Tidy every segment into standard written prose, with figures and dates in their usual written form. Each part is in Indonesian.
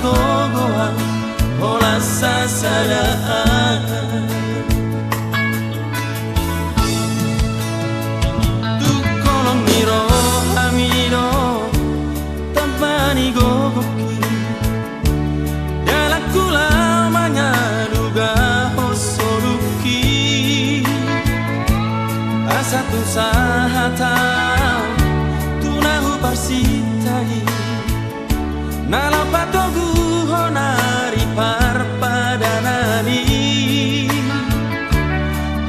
bergogohan olah sasadaan tukolong miro hamido tampani gogoki dalam kulamanya duga hosoruki asatu sahata tunahu parsitai nalapatogu honari parpadanani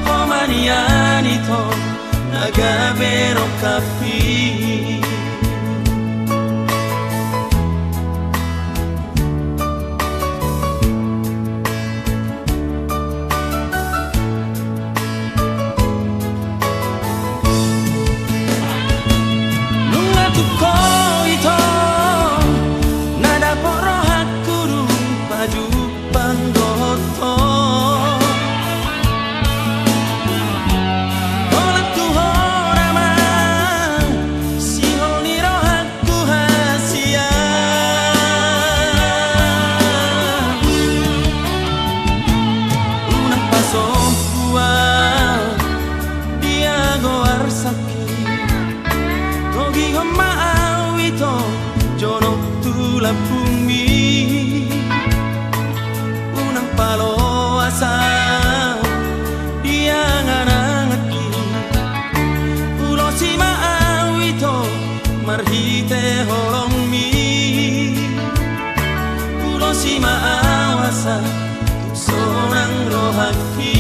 homaniani to nagabero kapi jono tula bumi unang palo asa yang anangati ulo si maawito marhite holong mi ulo si maawasa sonang rohaki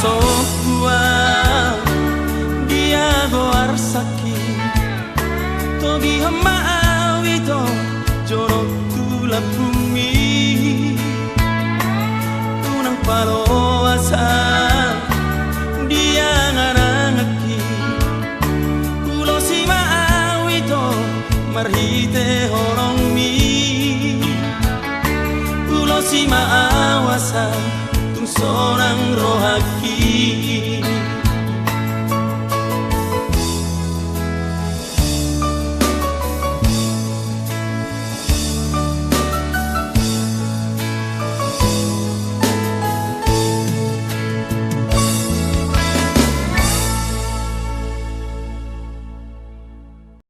Sokua dia goar sakit togi hama awito jorok tula bumi tunang palo asa dia ngarangaki ulo si maawito marhite horong mi ulo si maawasa